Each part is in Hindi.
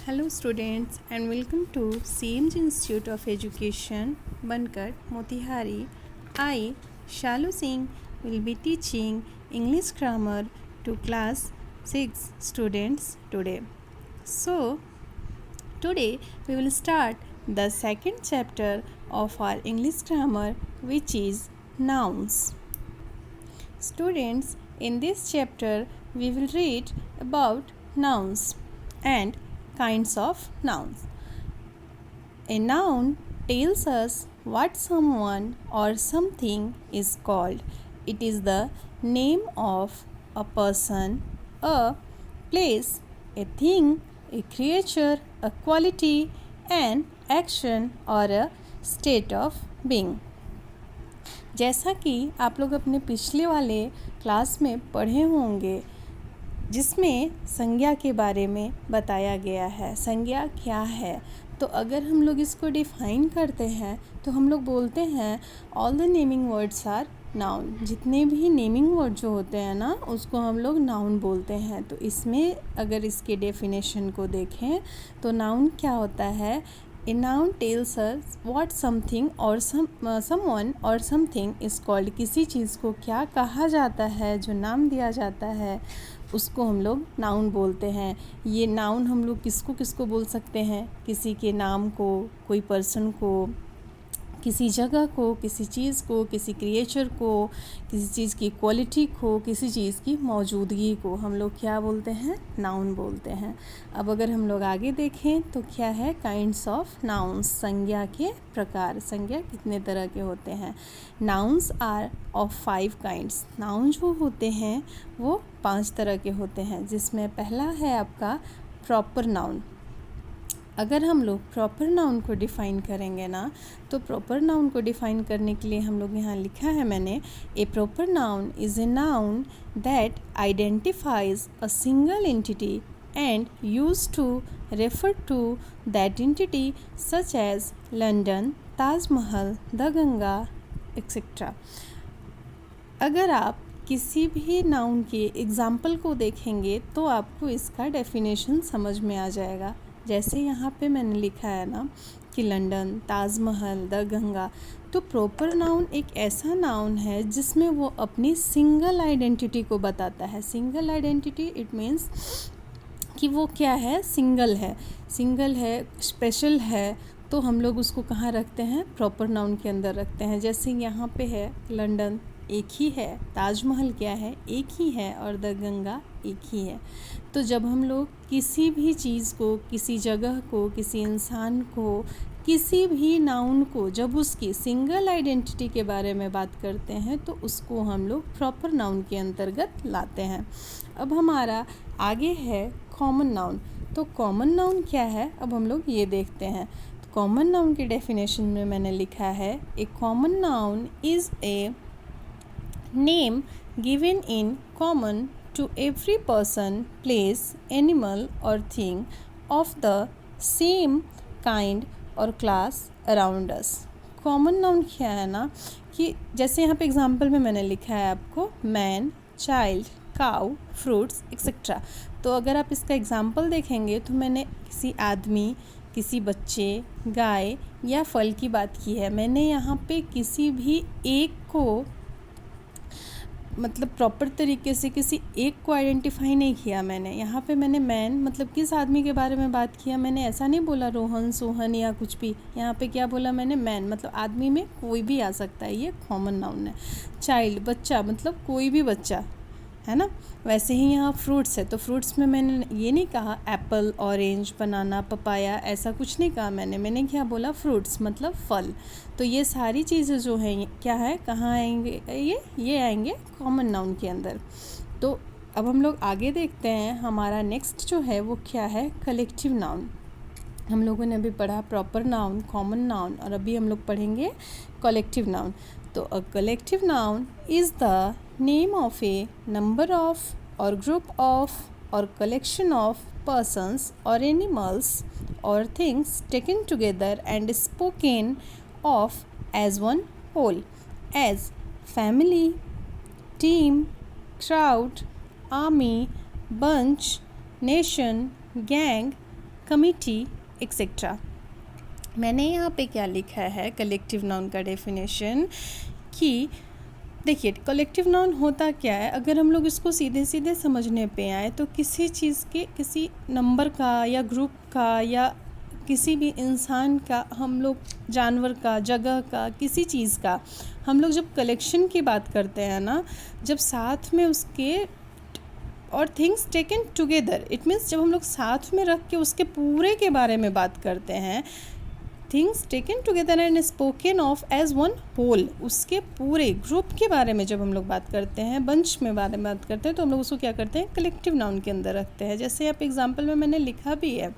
Hello students and welcome to CMG Institute of Education, Bankat, Motihari. I, Shalu Singh, will be teaching English grammar to class 6 students today. So, today we will start the second chapter of our English grammar, which is nouns. Students, in this chapter we will read about nouns and kinds of nouns. A noun tells us what someone or something is called. It is the name of a person, a place, a thing, a creature, a quality, an action or a state of being. जैसा कि आप लोग अपने पिछले वाले क्लास में पढ़े होंगे जिसमें संज्ञा के बारे में बताया गया है। संज्ञा क्या है? तो अगर हम लोग इसको डिफ़ाइन करते हैं तो हम लोग बोलते हैं all the naming words are noun. जितने भी नेमिंग वर्ड जो होते हैं ना उसको हम लोग नाउन बोलते हैं। तो इसमें अगर इसके डेफिनेशन को देखें तो नाउन क्या होता है? A noun tells us what something or someone or something is called। किसी चीज़ को क्या कहा जाता है, जो नाम दिया जाता है उसको हम लोग नाउन बोलते हैं। ये नाउन हम लोग किसको किसको बोल सकते हैं? किसी के नाम को, कोई पर्सन को, किसी जगह को, किसी चीज़ को, किसी क्रिएचर को, किसी चीज़ की क्वालिटी को, किसी चीज़ की मौजूदगी को हम लोग क्या बोलते हैं? नाउन बोलते हैं। अब अगर हम लोग आगे देखें तो क्या है? काइंड्स ऑफ नाउन्स, संज्ञा के प्रकार। संज्ञा कितने तरह के होते हैं? Nouns are of 5 kinds. Noun जो होते हैं वो 5 तरह के होते हैं, जिसमें पहला है आपका प्रॉपर नाउन। अगर हम लोग प्रॉपर नाउन को डिफ़ाइन करेंगे ना तो प्रॉपर नाउन को डिफ़ाइन करने के लिए हम लोग यहाँ लिखा है मैंने, a proper noun is a noun that identifies a single entity and used to refer to that entity such as London, Taj Mahal, the Ganga etcetera. अगर आप किसी भी नाउन के एग्ज़ाम्पल को देखेंगे तो आपको इसका डेफिनेशन समझ में आ जाएगा। जैसे यहाँ पे मैंने लिखा है ना कि लंदन, ताजमहल, द गंगा। तो प्रॉपर नाउन एक ऐसा नाउन है जिसमें वो अपनी सिंगल आइडेंटिटी को बताता है। सिंगल आइडेंटिटी इट मीन्स कि वो क्या है? सिंगल है, स्पेशल है। तो हम लोग उसको कहाँ रखते हैं? प्रॉपर नाउन के अंदर रखते हैं। जैसे यहाँ पे है लंदन एक ही है, ताजमहल क्या है? एक ही है, और द गंगा एक ही है। तो जब हम लोग किसी भी चीज़ को, किसी जगह को, किसी इंसान को, किसी भी नाउन को जब उसकी सिंगल आइडेंटिटी के बारे में बात करते हैं तो उसको हम लोग प्रॉपर नाउन के अंतर्गत लाते हैं। अब हमारा आगे है कॉमन नाउन। तो कॉमन नाउन क्या है? अब हम लोग ये देखते हैं। तो कॉमन नाउन की डेफिनेशन में मैंने लिखा है, a common noun is a name given in common to every person, place, animal or thing of the same kind or class around us। Common noun क्या है ना कि जैसे यहाँ पे एग्जांपल में मैंने लिखा है आपको man, child, cow, fruits etcetera. तो अगर आप इसका एग्जांपल देखेंगे तो मैंने किसी आदमी, किसी बच्चे, गाय या फल की बात की है। मैंने यहाँ पे किसी भी एक को मतलब प्रॉपर तरीके से किसी एक को आइडेंटिफाई नहीं किया मैंने। यहाँ पे मैंने मैन मतलब किस आदमी के बारे में बात किया। मैंने ऐसा नहीं बोला रोहन, सोहन या कुछ भी। यहाँ पे क्या बोला मैंने? मैन मतलब आदमी में कोई भी आ सकता है, ये कॉमन नाउन है। चाइल्ड बच्चा मतलब कोई भी बच्चा है ना। वैसे ही यहाँ फ्रूट्स है तो फ्रूट्स में मैंने ये नहीं कहा एप्पल, ऑरेंज, बनाना, पपाया, ऐसा कुछ नहीं कहा मैंने क्या बोला? फ्रूट्स मतलब फल। तो ये सारी चीज़ें जो हैं क्या है, कहाँ आएंगे? ये आएंगे कॉमन नाउन के अंदर। तो अब हम लोग आगे देखते हैं। हमारा नेक्स्ट जो है वो क्या है? Collective noun. हम लोगों ने अभी पढ़ा प्रॉपर नाउन, कॉमन नाउन, और अभी हम लोग पढ़ेंगे कलेक्टिव नाउन। तो a collective noun is the name of a number of or group of or collection of persons or animals or things taken together and spoken of as one whole, as family, team, crowd, army, bunch, nation, gang, committee etcetera. मैंने यहाँ पे क्या लिखा है कलेक्टिव नाउन का डेफिनेशन कि देखिए कलेक्टिव नाउन होता क्या है, अगर हम लोग इसको सीधे सीधे समझने पे आए तो किसी चीज़ के, किसी नंबर का या ग्रुप का या किसी भी इंसान का, हम लोग जानवर का, जगह का, किसी चीज़ का हम लोग जब कलेक्शन की बात करते हैं ना, जब साथ में उसके और things taken together, it means जब हम लोग साथ में रख के उसके पूरे के बारे में बात करते हैं, things taken together and spoken of as one whole, उसके पूरे ग्रुप के बारे में जब हम लोग बात करते हैं, बंच में बारे में बात करते हैं, तो हम लोग उसको क्या करते हैं कलेक्टिव नाउन के अंदर रखते हैं। जैसे आप एग्जांपल में मैंने लिखा भी है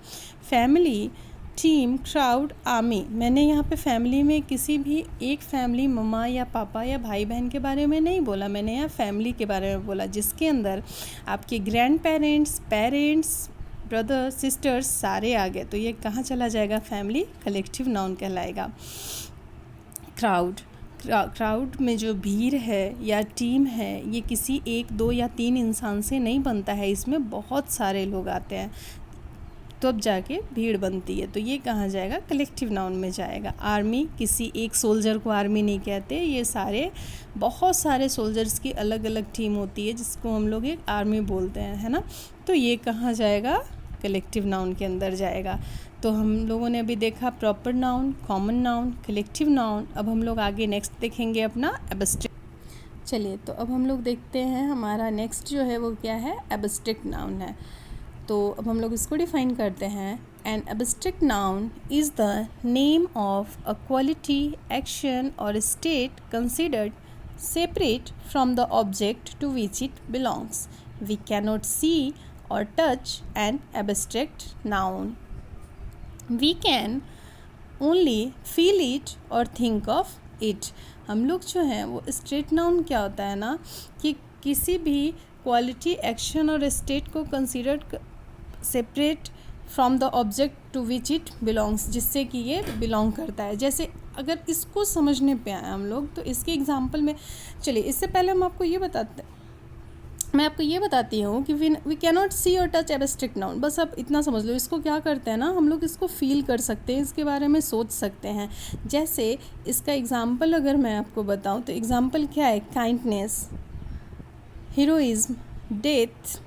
फैमिली, टीम, क्राउड, आर्मी। मैंने यहाँ पे फैमिली में किसी भी एक फैमिली, मम्मा या पापा या भाई बहन के बारे में नहीं बोला, मैंने यहाँ फैमिली के बारे में बोला, जिसके अंदर आपके grand parents, parents, brother, sisters सारे आ गए, तो ये कहाँ चला जाएगा, फैमिली कलेक्टिव नाउन कहलाएगा। क्राउड, क्राउड में जो भीड़ है या टीम है, ये किसी एक, दो या तीन इंसान से नहीं बनता है, इसमें बहुत सारे लोग आते हैं तो अब जाके भीड़ बनती है, तो ये कहाँ जाएगा, कलेक्टिव नाउन में जाएगा। आर्मी, किसी एक सोल्जर को आर्मी नहीं कहते, ये सारे बहुत सारे सोल्जर्स की अलग अलग टीम होती है जिसको हम लोग एक आर्मी बोलते हैं, है ना, तो ये कहाँ जाएगा, कलेक्टिव नाउन के अंदर जाएगा। तो हम लोगों ने अभी देखा proper noun, common noun, collective noun. अब हम लोग आगे नेक्स्ट देखेंगे अपना एब्स्ट्रैक्ट। चलिए तो अब हम लोग देखते हैं हमारा नेक्स्ट जो है वो क्या है, एब्स्ट्रैक्ट नाउन है। तो अब हम लोग इसको डिफाइन करते हैं। An abstract noun is the name of a quality, action और state considered separate from the object to which it belongs. We cannot see or touch an abstract noun. We can only feel it or think of it. हम लोग जो हैं वो स्टेट नाउन क्या होता है ना, कि किसी भी क्वालिटी, एक्शन और स्टेट को consider separate from the object to which it belongs, जिससे कि ये बिलोंग करता है। जैसे अगर इसको समझने पे आए हम लोग तो इसके एग्जांपल में, चलिए इससे पहले मैं आपको ये बताती हूँ कि वी कैनॉट सी और टच एब्स्ट्रैक्ट नाउन। बस आप इतना समझ लो, इसको क्या करते हैं ना, हम लोग इसको फील कर सकते हैं, इसके बारे में सोच सकते हैं। जैसे इसका एग्जांपल अगर मैं आपको बताऊँ तो एग्जांपल क्या है, kindness, heroism, death,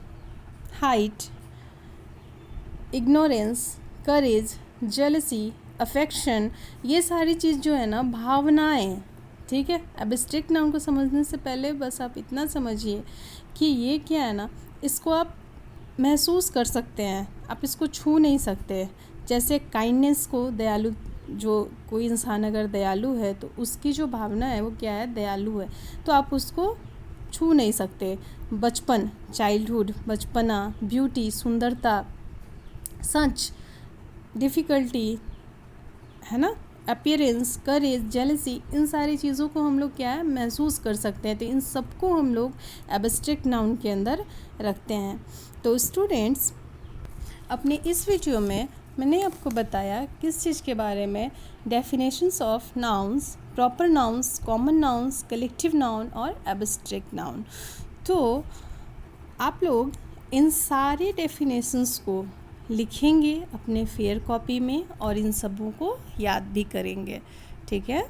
height, ignorance, courage, jealousy, affection, ये सारी चीज़ जो है ना भावनाएं, ठीक है। एब्स्ट्रैक्ट नाउन को समझने से पहले बस आप इतना समझिए कि ये क्या है ना, इसको आप महसूस कर सकते हैं, आप इसको छू नहीं सकते। जैसे काइंडनेस को, दयालु, जो कोई इंसान अगर दयालु है तो उसकी जो भावना है वो क्या है, दयालु है, तो आप उसको छू नहीं सकते। बचपन, चाइल्डहुड, बचपना, ब्यूटी, सुंदरता, सच, डिफ़िकल्टी, है ना, अपीयरेंस, करेज, जेलसी, इन सारी चीज़ों को हम लोग क्या है, महसूस कर सकते हैं। तो इन सबको हम लोग एब्स्ट्रैक्ट नाउन के अंदर रखते हैं। तो स्टूडेंट्स, अपने इस वीडियो में मैंने आपको बताया किस चीज़ के बारे में, definitions of nouns, proper nouns, common nouns, collective noun और एब्स्ट्रैक्ट नाउन। तो आप लोग इन सारे डेफिनेशंस को लिखेंगे अपने फेयर कॉपी में और इन सबों को याद भी करेंगे, ठीक है।